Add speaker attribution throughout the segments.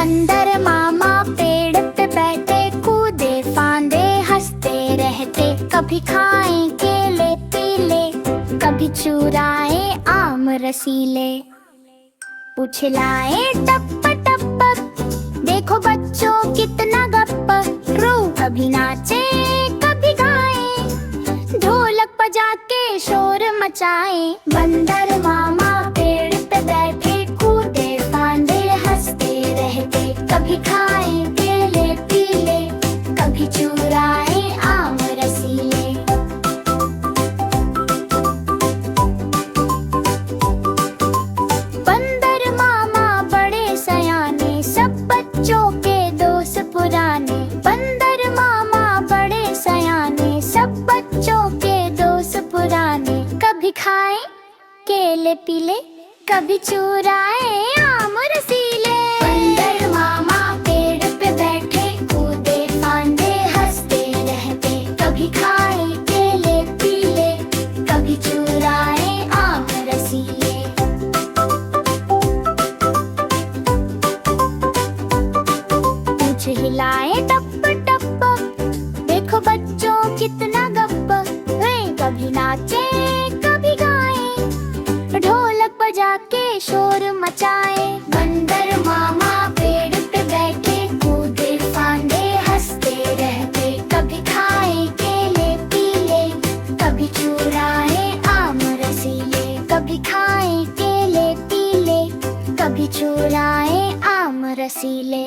Speaker 1: बंदर मामा पेड़ पे बैठे, कूदे फांदे हंसते रहते। कभी खाएं केले पीले, कभी चुराए आम रसीले। उछलाए टप टप, देखो बच्चों कितना गप्प। रू कभी नाचे कभी गाए, ढोलक बजा के शोर मचाए। बंदर मामा पेड़ पे बैठे, कूदे फांदे हंसते रहते। कभी खाए केले पीले, कभी चुराए आम रसीले। बंदर मामा बड़े सयाने, सब बच्चों के दोस्त पुराने। बंदर मामा बड़े सयाने, सब बच्चों के दोस्त पुराने। कभी खाए केले पीले, कभी चुराए आम रसीले। बंदर मामा पेड़ पे बैठे, कूदे फांदे हंसते रहते। कभी खाए केले पीले, कभी चुराए आम रसीले। पूंछ हिलाए टप टप, देखो बच्चों कितना गप्प। वे कभी नाचे कभी गाए, ढोलक बजा के शोर मचाए। बंदर मामा पेड़ पे बैठे, कूदे फांदे हंसते रहते। कभी खाए केले पीले, कभी चुराए आम रसीले। कभी खाए केले पीले, कभी चुराए आम रसीले।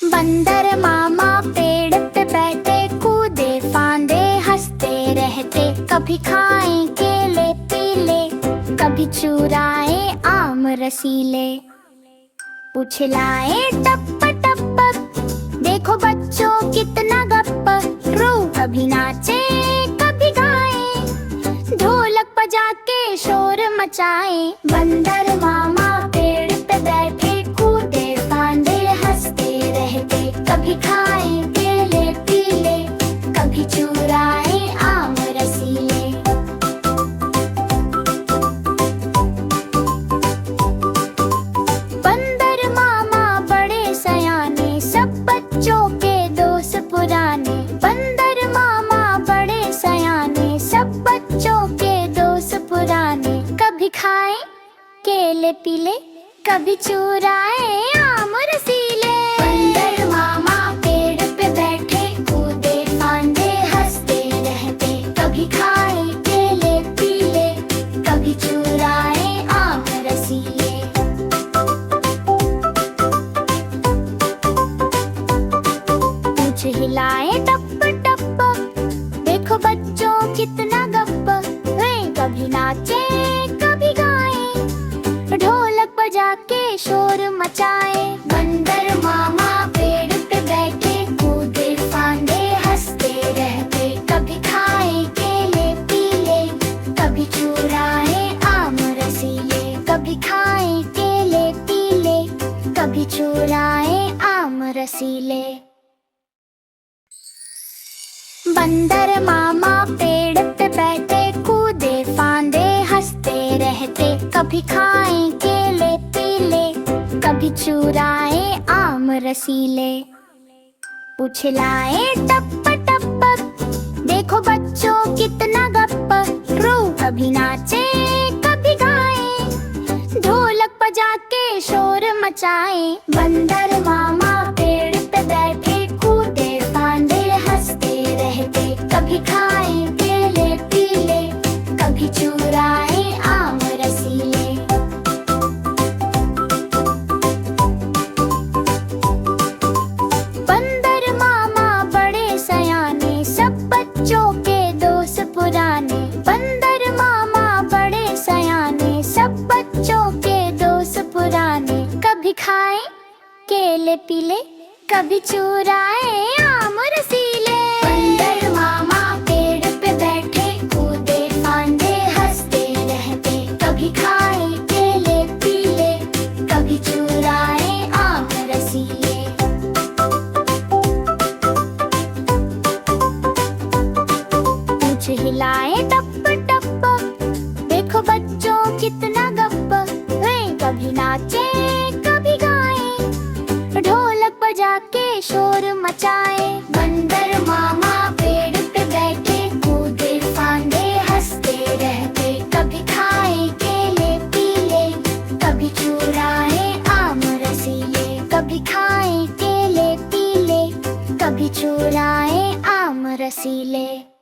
Speaker 1: बंदर मामा पेड़ पे बैठे, कूदे फांदे हंसते रहते। कभी खाए केले पीले, कभी चुराए आम रसीले। उछलाए टप टप, देखो बच्चों कितना गप्प। रू कभी नाचे कभी गाए, ढोलक बजा के शोर मचाए। बंदर मामा पेड़ पे बैठे, कूदे फांदे हंसते रहते। कभी खाए केले पीले, कभी चुराए आम रसीले। बंदर मामा बड़े सयाने, सब बच्चों के दोस्त पुराने। बंदर मामा बड़े सयाने, सब बच्चों के दोस्त पुराने। कभी खाए केले पीले, कभी चुराए आम रसीले। बंदर मामा पेड़ पे बैठे, कूदे फांदे हंसते रहते। कभी खाए केले पीले, कभी चुराए आम रसीले। पूंछ हिलाए टप टप, देखो बच्चों कितना गप्प। वे कभी नाचे कभी गाए, ढोलक बजा के शोर मचाए। बंदर मामा पेड़ पे बैठे, कूदे फांदे हंसते रहते। कभी खाए केले पीले, कभी चुराए आम रसीले। कभी खाए केले पीले, कभी चुराए आम रसीले। बंदर मामा पेड़ पे बैठे, कूदे फांदे हंसते रहते। कभी खाए केले पीले, कभी चुराए आम रसीले। उछलाए टप टप, देखो बच्चों कितना गप्प। रू कभी नाचे कभी गाए, ढोलक बजा के शोर मचाए। बंदर मामा पेड़ पे बैठे, कूदे फांदे हंसते रहते। कभी खाए केले पीले, कभी चुराए आम रसीले। बंदर मामा बड़े सयाने, सब बच्चों के दोस्त पुराने। बंदर मामा बड़े सयाने, सब बच्चों के दोस्त पुराने। कभी खाए केले पीले, कभी चुराए आम रसीले। बंदर मामा पेड़ पे बैठे, कूदे फांदे हंसते रहते। कभी खाए केले पीले, कभी चुराए आम रसीले। पूंछ हिलाए टप टप, देखो बच्चों कितना गप्प। वे कभी नाचे मचाए। बंदर मामा पेड़ पे बैठे, कूदे फांदे हंसते रहते। कभी खाए केले पीले, कभी चुराए आम रसीले। कभी खाए केले पीले, कभी चुराए आम रसीले।